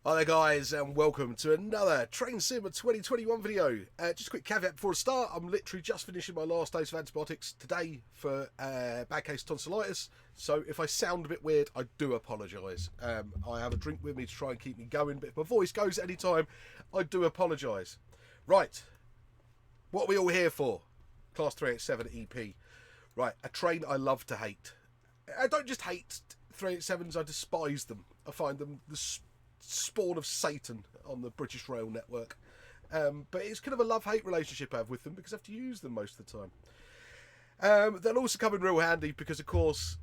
Hi there guys and welcome to another Train Sim 2021 video. Just a quick caveat before I start, I'm literally just finishing my last dose of antibiotics today for bad case tonsillitis, so if I sound a bit weird I do apologise. I have a drink with me to try and keep me going, but if my voice goes any time I do apologise. Right, what are we all here for? Class 387 EP. Right, a train I love to hate. I don't just hate 387s, I despise them. I find them the spawn of Satan on the British Rail network, but it's kind of a love-hate relationship I have with them because I have to use them most of the time. They'll also come in real handy because, of course,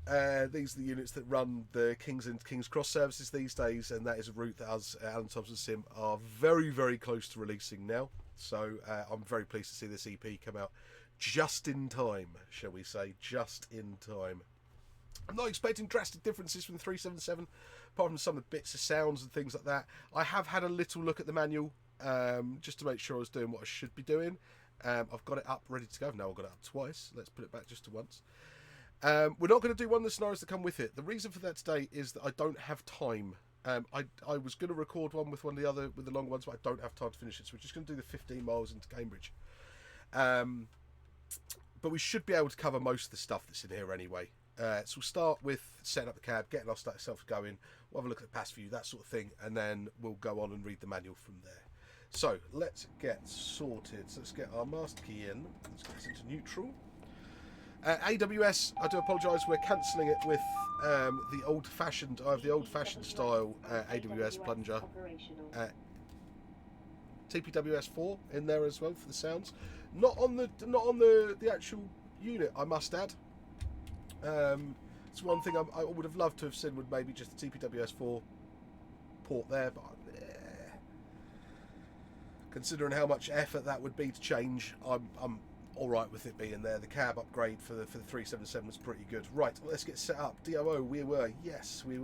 these are the units that run the King's and King's Cross services these days, and that is a route that us at Alan Thomson Sim are very, very close to releasing now. So I'm very pleased to see this EP come out just in time, shall we say, just in time. I'm not expecting drastic differences from the 377, apart from some of the bits of sounds and things like that. I have had a little look at the manual, just to make sure I was doing what I should be doing. I've got it up, ready to go. Now I've got it up twice. Let's put it back just to once. We're not going to do one of the scenarios that come with it. The reason for that today is that I don't have time. I was going to record one with with the long ones, but I don't have time to finish it. So we're just going to do the 15 miles into Cambridge. But we should be able to cover most of the stuff that's in here anyway. So we'll start with setting up the cab, getting ourselves going, we'll have a look at the pass view, that sort of thing, and then we'll go on and read the manual from there. So let's get sorted. So let's get our master key in. Let's get this into neutral. AWS, I do apologise, we're cancelling it with the old-fashioned. I have the old-fashioned style AWS plunger. TPWS4 in there as well for the sounds. Not on the actual unit, I must add. It's one thing I would have loved to have seen, would maybe just the TPWS4 port there, but considering how much effort that would be to change, I'm all right with it being there. The cab upgrade for the 377 was pretty good. Right, let's get set up. DOO, we will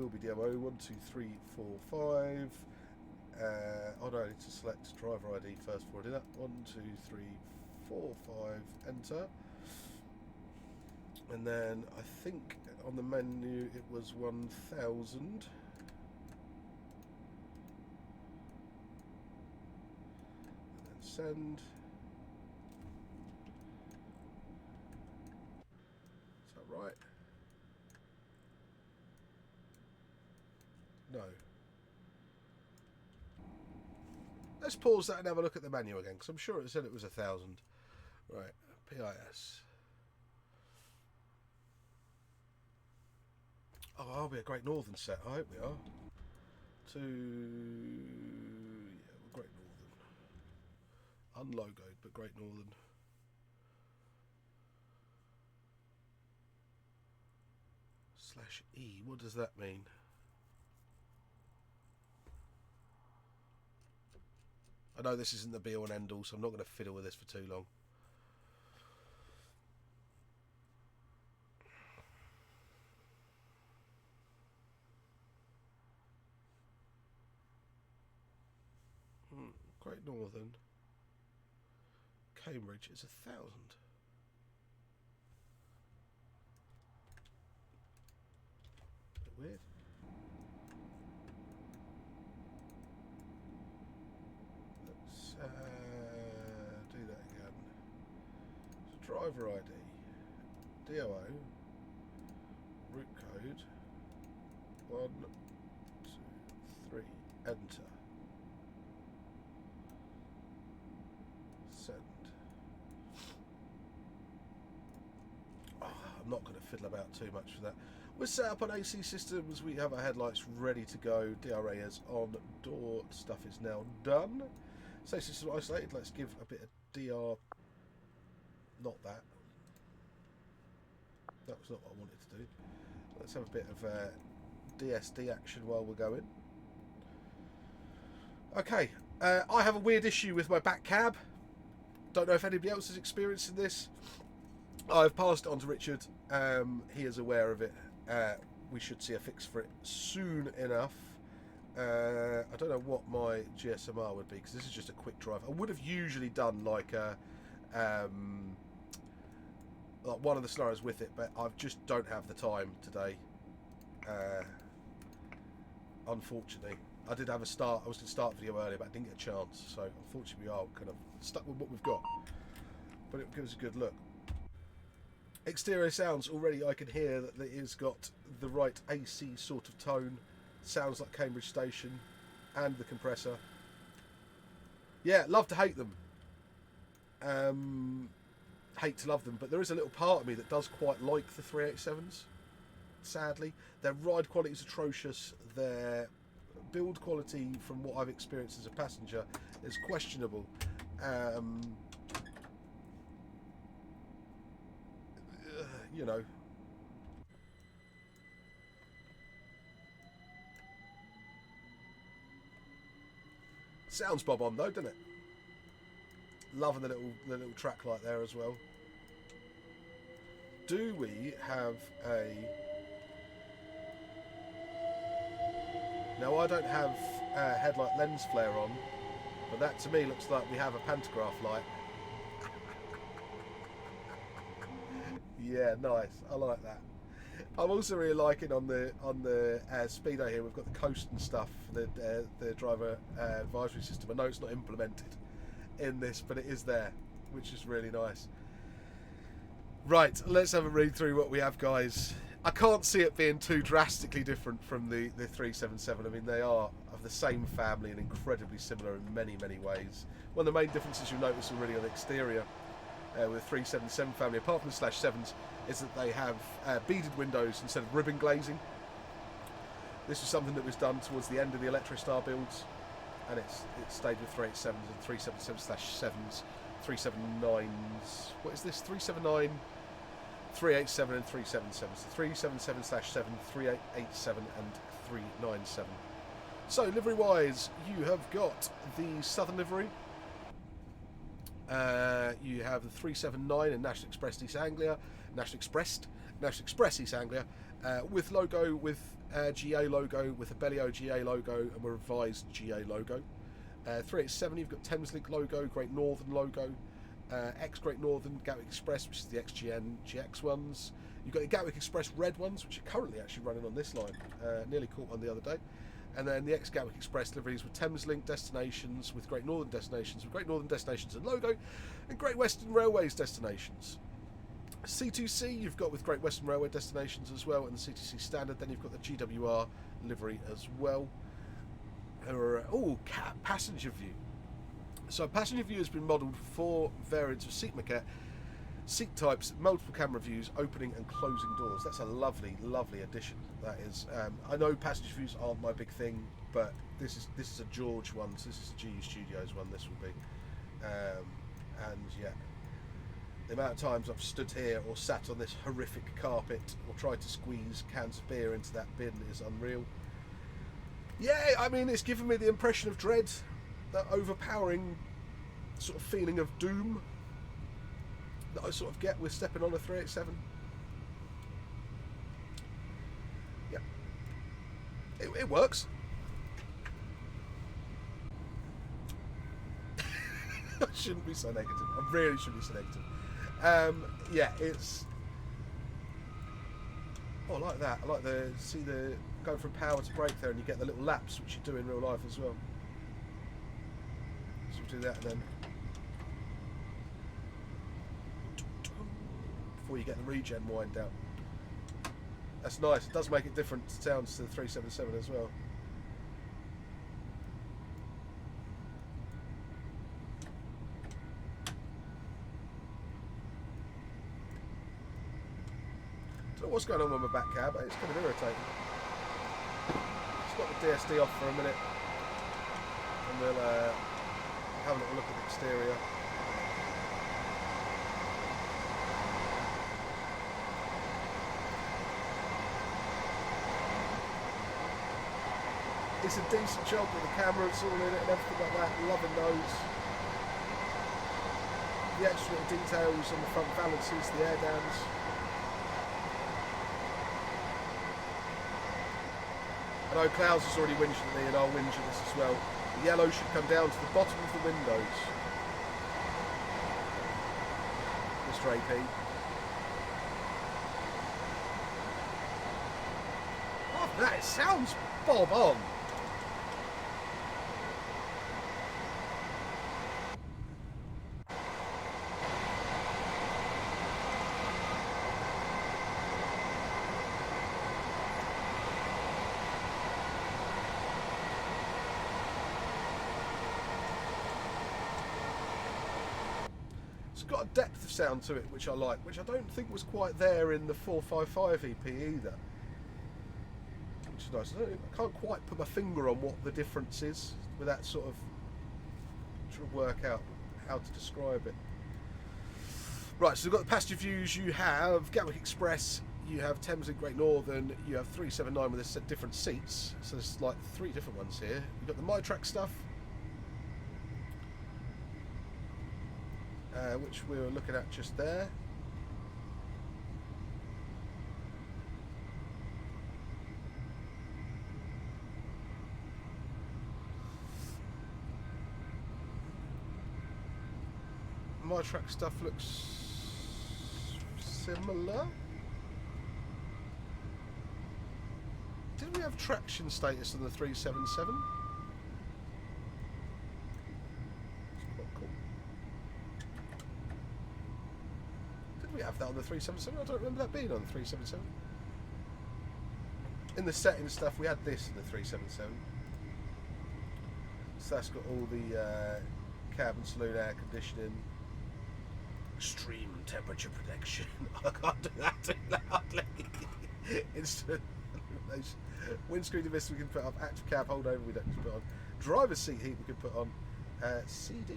be DOO. 1, 2, 3, 4, 5. Oh no, I need to select driver ID first before I do that. 1, 2, 3, 4, 5. Enter. And then I think on the menu it was 1000. And then send. Is that right? No. Let's pause that and have a look at the menu again, because I'm sure it said it was 1000. Right, PIS. Oh, I'll be a Great Northern set. I hope we are. Yeah, we're Great Northern. Unlogoed, but Great Northern. /E. What does that mean? I know this isn't the be all and end all, so I'm not going to fiddle with this for too long. Great Northern, Cambridge is 1000. Bit weird. Let's do that again. So driver ID, DOO, route code, 1, 2, 3, enter. Send. Oh, I'm not going to fiddle about too much for that. We're set up on AC systems. We have our headlights ready to go. DRA is on. Door stuff is now done. Say system isolated. Let's give a bit of DR. Not that. That was not what I wanted to do. Let's have a bit of DSD action while we're going. Okay. I have a weird issue with my back cab. Don't know if anybody else is experiencing this. I've passed it on to Richard. He is aware of it. We should see a fix for it soon enough. I don't know what my GSMR would be, because this is just a quick drive. I would have usually done like one of the scenarios with it, but I just don't have the time today. Unfortunately. I did have a start. I was going to start the video earlier, but I didn't get a chance. So unfortunately, we are kind of stuck with what we've got. But it gives us a good look. Exterior sounds, already I can hear that it has got the right AC sort of tone. Sounds like Cambridge Station, and the compressor. Yeah, love to hate them. Hate to love them, but there is a little part of me that does quite like the 387s. Sadly, their ride quality is atrocious. Their build quality, from what I've experienced as a passenger, is questionable. You know. Sounds bob on though, doesn't it? Loving the little track light there as well. Do we have a... Now I don't have headlight lens flare on, but that to me looks like we have a pantograph light. Yeah, nice. I like that. I'm also really liking on the speedo here. We've got the coast and stuff, the driver advisory system. I know it's not implemented in this, but it is there, which is really nice. Right, let's have a read through what we have, guys. I can't see it being too drastically different from the 377. I mean, they are of the same family and incredibly similar in many ways. One of the main differences you'll notice already on the exterior with the 377 family, apart from the /7s, is that they have beaded windows instead of ribbon glazing. This was something that was done towards the end of the Electrostar builds, and it stayed with 387s and 377/7s, 379s. What is this? 379, 387 and 377. So 377/7, 3887 and 397. So livery wise, you have got the Southern livery. You have the 379 in National Express East Anglia, National Express East Anglia, with logo, with GA logo, with a Bellio GA logo and a revised GA logo. 387, you've got Thameslink logo, Great Northern logo, ex-Great Northern, Gatwick Express, which is the XGN GX ones. You've got the Gatwick Express red ones, which are currently actually running on this line. Nearly caught one the other day. And then the ex-Gatwick Express liveries with Thameslink destinations, with Great Northern destinations, with Great Northern destinations and logo, and Great Western Railways destinations. C2C you've got with Great Western Railway destinations as well, and the C2C standard. Then you've got the GWR livery as well. Passenger view. So passenger view has been modelled for 4 variants of seat maquette, seat types, multiple camera views, opening and closing doors. That's a lovely addition. That is. I know passenger views aren't my big thing, but this is a George one. So this is a GU Studios one. This will be, and yeah, the amount of times I've stood here or sat on this horrific carpet or tried to squeeze cans of beer into that bin is unreal. Yeah, I mean, it's given me the impression of dread, that overpowering sort of feeling of doom that I sort of get with stepping on a 387. Yeah, it works. I shouldn't be so negative. I really shouldn't be so negative. Yeah, it's... Oh, I like that. I like see the going from power to brake there, and you get the little laps, which you do in real life as well. So we'll do that, and then before you get the regen wind down. That's nice. It does make it different sounds to the 377 as well. Don't know what's going on with my back cab, but it's kind of irritating. Just got the DSD off for a minute, and we'll have a little look at the exterior. It's a decent job with the camera, it's all in it and everything like that. Loving those. The extra little details on the front balances, the air downs. I know Klaus has already whinged at me, and I'll whinge at this as well. The yellow should come down to the bottom of the windows, Mr. AP. Oh, that sounds bob on. got a depth of sound to it, which I like, which I don't think was quite there in the 455 EP either. Which is nice. I can't quite put my finger on what the difference is without sort of trying to work out how to describe it. Right, so we've got the passenger views. You have Gatwick Express, you have Thames and Great Northern, you have 379 with the different seats. So there's like 3 different ones here. You've got the MyTrack stuff, which we were looking at just there. MyTrack stuff looks similar. Did we have traction status on the 377? It's quite cool. Did we have that on the 377? I don't remember that being on the 377. In the settings stuff, we had this in the 377. So that's got all the cabin saloon air conditioning. Extreme temperature protection. I can't do that too loudly. Instant windscreen vista we can put up. Active cab holdover we don't need to put on. Driver's seat heat we can put on. CD.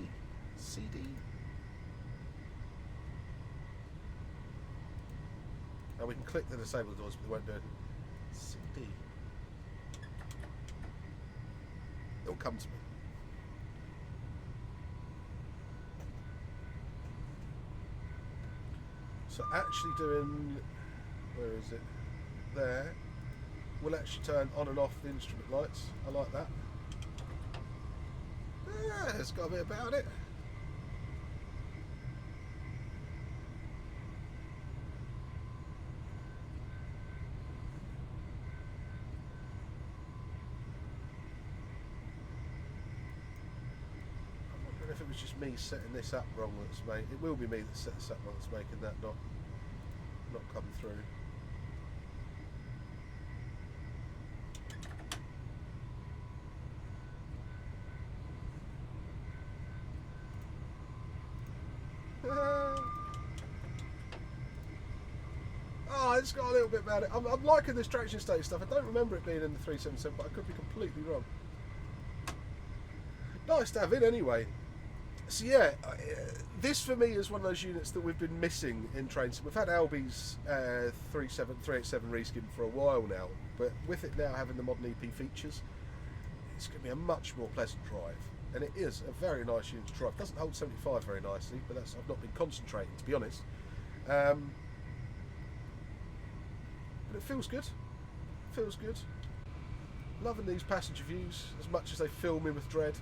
Now we can click the disable doors, but they won't do it. CD. It'll come to me. So actually doing, where is it? There. We'll actually turn on and off the instrument lights. I like that. Yeah, it's got a bit about it. I'm wondering if it was just me setting this up wrong that's made. It will be me that sets this up wrong that's making that not come through. Oh, it's got a little bit about it. I'm liking this traction state stuff. I don't remember it being in the 377, but I could be completely wrong. Nice to have in anyway. So yeah, this for me is one of those units that we've been missing in trains. We've had Albi's 387 reskin for a while now, but with it now having the modern EP features, it's going to be a much more pleasant drive. And it is a very nice unit to drive. It doesn't hold 75 very nicely, but I've not been concentrating, to be honest. But it feels good. Feels good. Loving these passenger views as much as they fill me with dread.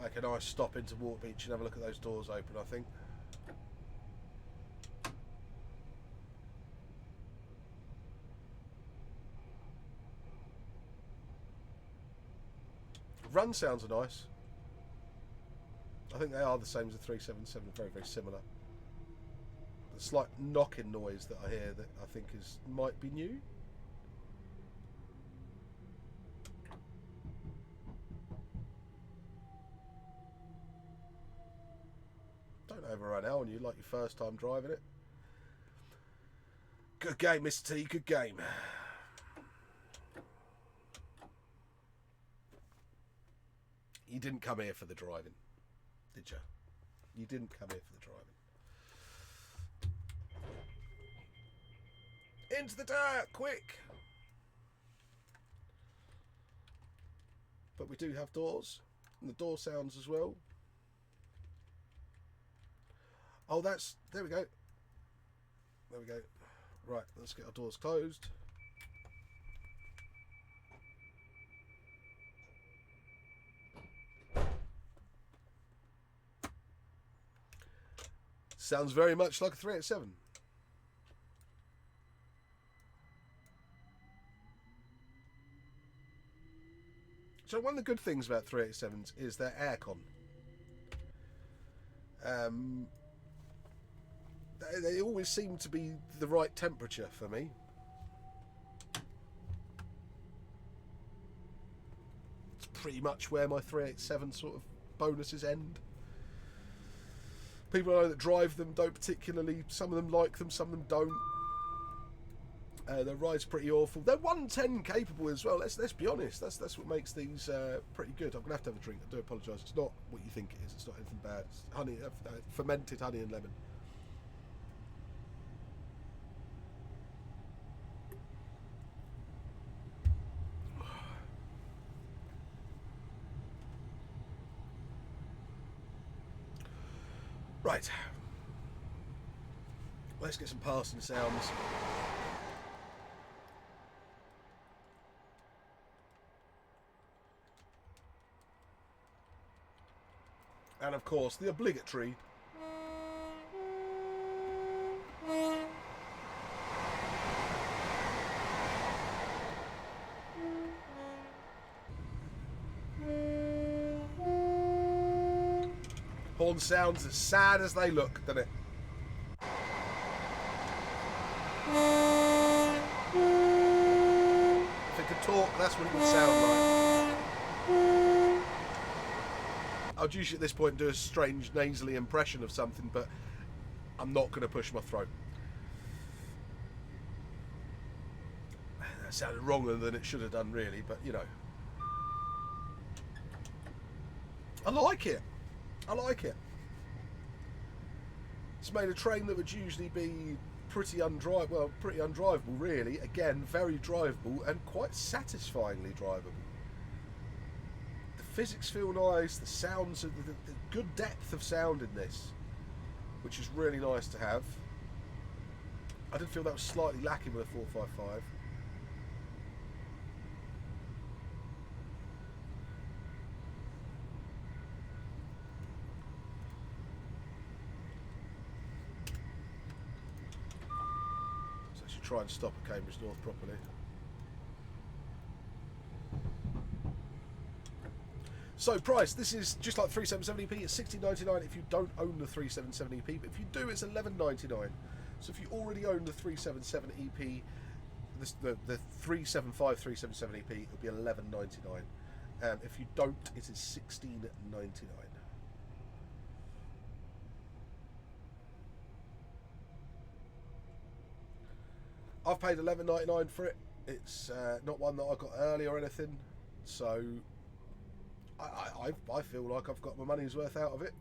Make a nice stop into Waterbeach and have a look at those doors open, I think. Run sounds are nice. I think they are the same as the 377, very, very similar. The slight knocking noise that I hear that I think might be new. Don't overrun out on you like your first time driving it. Good game, Mr. T, good game. You didn't come here for the driving, did you? You didn't come here for the driving. Into the dirt, quick! But we do have doors, and the door sounds as well. Oh, there we go. There we go. Right, let's get our doors closed. Sounds very much like a 387. So one of the good things about 387s is their aircon. They always seem to be the right temperature for me. It's pretty much where my 387 sort of bonuses end. People I know that drive them don't particularly. Some of them like them, some of them don't. Their ride's pretty awful. They're 110 capable as well. Let's be honest. That's what makes these pretty good. I'm gonna have to have a drink. I do apologise. It's not what you think it is. It's not anything bad. It's honey, fermented honey and lemon. Right. Let's get some passing sounds. And of course, the obligatory horn sounds as sad as they look, doesn't it? If it could talk, that's what it would sound like. I'd usually at this point do a strange nasally impression of something, but I'm not going to push my throat. That sounded wronger than it should have done, really, but you know. I like it. I like it. It's made a train that would usually be pretty undrivable, really. Again, very drivable and quite satisfyingly drivable. The physics feel nice, the sounds, the good depth of sound in this, which is really nice to have. I did feel that was slightly lacking with a 455. Try and stop at Cambridge North properly. So price, this is just like 377EP, it's $16.99 if you don't own the 377EP, but if you do, it's $11.99. So if you already own the 377EP, the 375 377EP, it'll be $11.99. If you don't, it is $16.99. I've paid $11.99 for it. It's not one that I got early or anything, so I feel like I've got my money's worth out of it,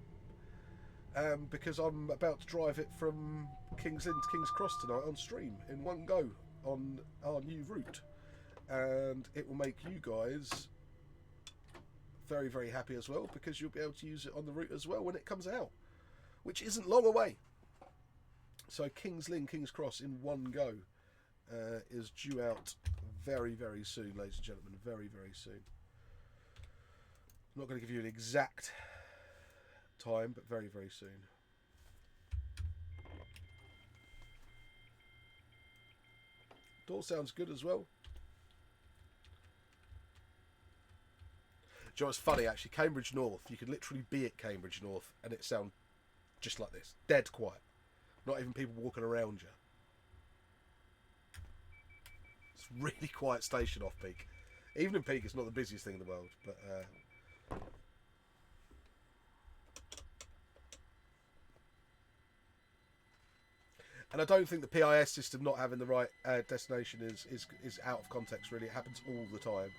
because I'm about to drive it from King's Lynn to King's Cross tonight on stream in one go on our new route, and it will make you guys very, very happy as well, because you'll be able to use it on the route as well when it comes out, which isn't long away. So King's Lynn, King's Cross in one go. Is due out very, very soon, ladies and gentlemen. Very, very soon. I'm not going to give you an exact time, but very, very soon. Door sounds good as well. Do you know what's funny, actually? Cambridge North, you could literally be at Cambridge North and it sound just like this. Dead quiet. Not even people walking around you. Really quiet station off peak. Even in peak, it's not the busiest thing in the world, but and I don't think the PIS system not having the right destination is out of context. Really, it happens all the time.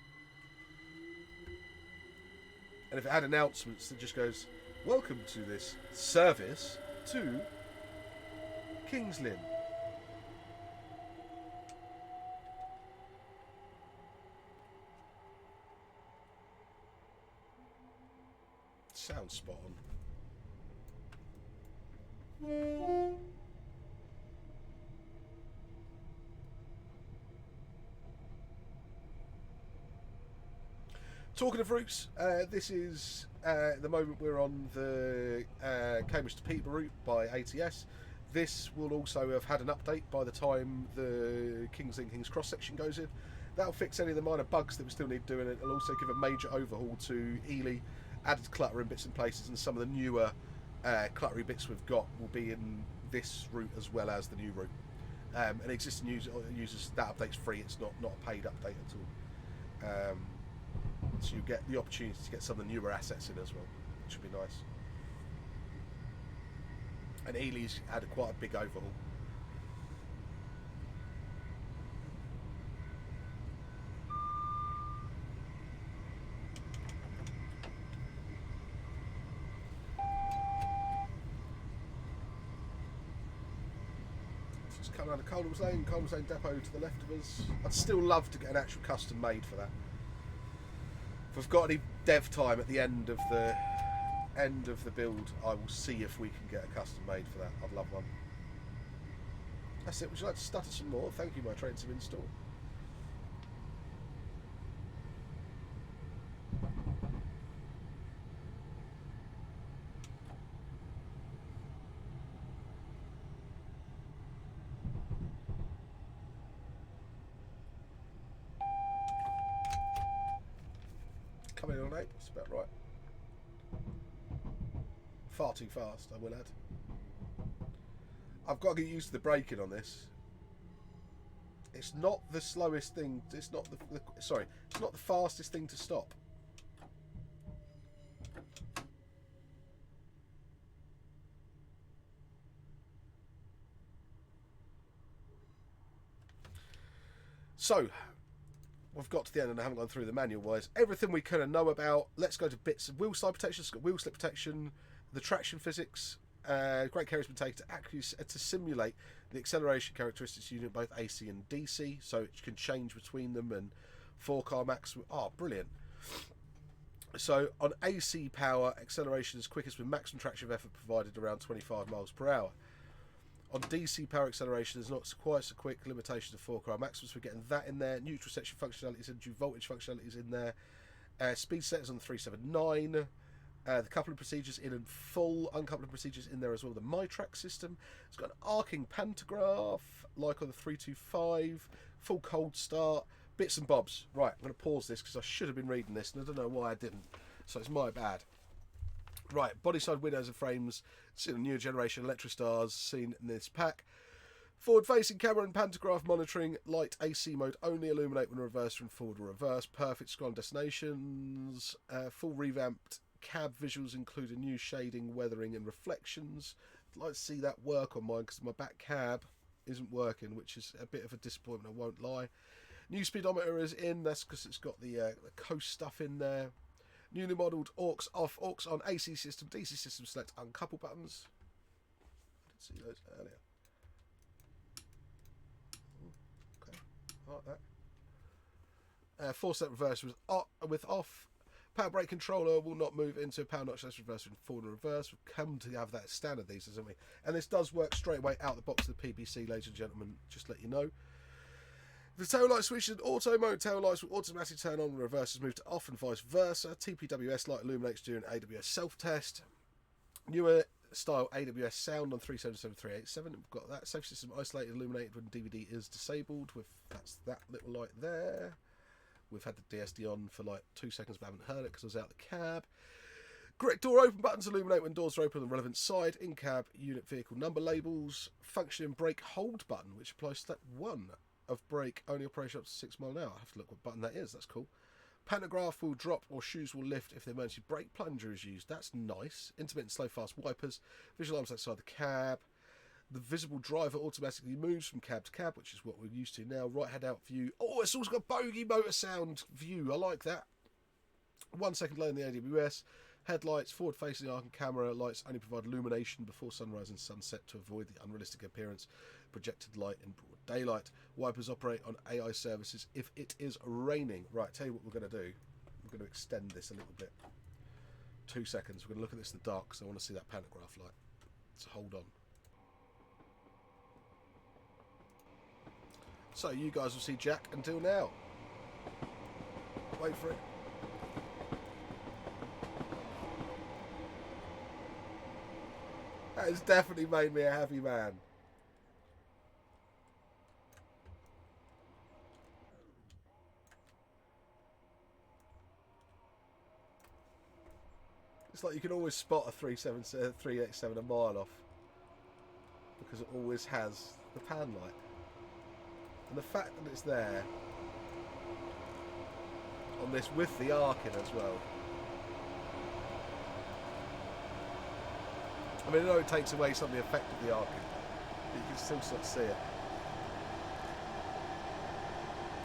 And if it had announcements that just goes, "Welcome to this service to King's Lynn." Sounds spot on. Talking of routes, this is at the moment we're on the Cambridge to Peterborough route by ATS. This will also have had an update by the time the King's Lynn King's Cross section goes in. That'll fix any of the minor bugs that we still need doing. It'll also give a major overhaul to Ely, added clutter in bits and places, and some of the newer cluttery bits we've got will be in this route as well as the new route. And existing users, that update's free. It's not a paid update at all. So you get the opportunity to get some of the newer assets in as well, which would be nice. And Ely's had quite a big overhaul. Just come around the Coldham's Lane depot to the left of us. I'd still love to get an actual custom made for that. If we've got any dev time at the end of the build, I will see if we can get a custom made for that. I'd love one. That's it. Would you like to stutter some more? Thank you, my train sim install. Coming on 8, that's about right. Far too fast, I will add. I've got to get used to the braking on this. It's not the slowest thing. It's not sorry. It's not the fastest thing to stop. So, we've got to the end and I haven't gone through the manual wise. Everything we kind of know about. Let's go to bits of wheel slide protection. It's got wheel slip protection, the traction physics. Great care has been taken to simulate the acceleration characteristics using both AC and DC, so it can change between them and 4-car max. Oh, brilliant. So on AC power, acceleration is quickest with maximum traction effort provided around 25 miles per hour. On DC power, acceleration is not quite so quick, limitations of 4-car maximums. We're getting that in there. Neutral section functionalities and due voltage functionalities in there. Speed setters on the 379. The coupling procedures in full, uncoupling procedures in there as well. The MyTrack system. It's got an arcing pantograph, like on the 325. Full cold start. Bits and bobs. Right, I'm going to pause this because I should have been reading this and I don't know why I didn't. So it's my bad. Right, body side windows and frames. Seen a newer generation Electrostars seen in this pack. Forward facing camera and pantograph monitoring. Light AC mode only. Illuminate when reverse and forward or reverse. Perfect scroll destinations. Full revamped cab visuals including new shading, weathering and reflections. I'd like to see that work on mine because my back cab isn't working, which is a bit of a disappointment, I won't lie. New speedometer is in, that's because it's got the coast stuff in there. Newly modelled aux off, aux on AC system, DC system select uncouple buttons. I didn't see those earlier. Okay, I like that. 4-step reverse with off. Power brake controller will not move into power notch less reverse and forward and reverse. We've come to have that standard these, hasn't we? And this does work straight away out the box of the PPC, ladies and gentlemen, just to let you know. The tail light switch in auto mode, tail lights will automatically turn on when reverse is moved to off and vice versa. TPWS light illuminates during AWS self-test. Newer style AWS sound on 377387. We've got that. Safe system isolated illuminated when DVD is disabled. That's that little light there. We've had the DSD on for like 2 seconds but haven't heard it because I was out the cab. Correct door open buttons illuminate when doors are open on the relevant side. In cab unit vehicle number labels. Functioning brake hold button which applies step 1 of brake only operation up to 6 miles an hour. I have to look what button that is. That's cool. Pantograph will drop or shoes will lift if the emergency brake plunger is used. That's nice. Intermittent slow fast wipers. Visual alarms outside the cab. The visible driver automatically moves from cab to cab, which is what we're used to now. Right head out view. Oh, it's also got bogey motor sound view. I like that. 1 second delay in the AWS. Headlights, forward facing arc and camera lights only provide illumination before sunrise and sunset to avoid the unrealistic appearance projected light in broad daylight. Wipers operate on AI services if it is raining. Right, tell you what we're going to do. We're going to extend this a little bit. 2 seconds. We're going to look at this in the dark because I want to see that pantograph light. So hold on. So you guys will see Jack until now. Wait for it. That has definitely made me a happy man. It's like you can always spot a 387 a mile off because it always has the pan light. And the fact that it's there on this with the arcing as well. I mean, I know it takes away some of the effect of the arcing, but you can still sort of see it.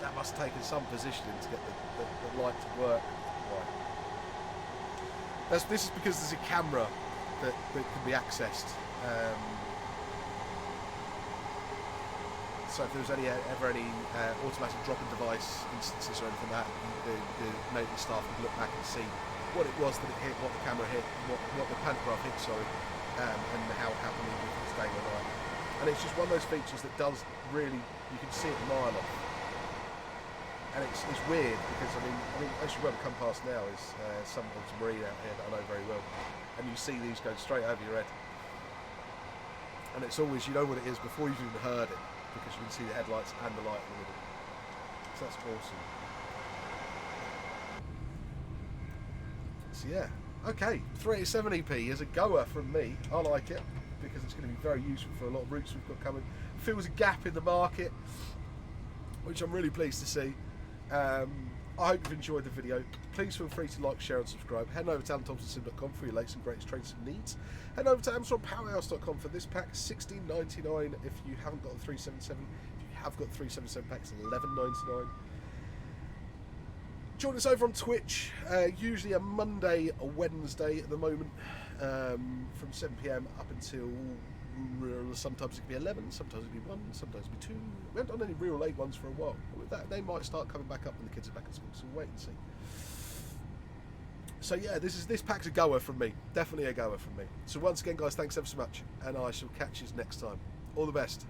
That must have taken some positioning to get the light to work right. This is because there's a camera that can be accessed. So if there was ever any automatic dropping device instances or anything like that, the maintenance staff could look back and see what it was that it hit, what the camera hit, what the pantograph hit, sorry, and how come it was day or night. And it's just one of those features that does really, you can see it a mile off. And it's weird because I mean, actually where we come past now is someone's marine out here that I know very well, and you see these going straight over your head, and it's always, you know what it is before you've even heard it because you can see the headlights and the light in the middle. So that's awesome. So yeah, okay, 387 EP is a goer from me. I like it because it's going to be very useful for a lot of routes we've got coming. Fills a gap in the market, which I'm really pleased to see. I hope you've enjoyed the video. Please feel free to like, share and subscribe. Head over to AlanThompsonSim.com for your latest and greatest train sim needs. Head over to Armstrong Powerhouse.com for this pack, $16.99 if you haven't got the 377. If you have got the 377 packs, $11.99. Join us over on Twitch, usually a Monday or Wednesday at the moment, from 7 PM up until sometimes it can be 11, sometimes it can be 1, sometimes it can be 2. We haven't done any real late ones for a while. With that, they might start coming back up when the kids are back at school, so we'll wait and see. So yeah, this pack's a goer from me. Definitely a goer from me. So once again, guys, thanks ever so much, and I shall catch you next time. All the best.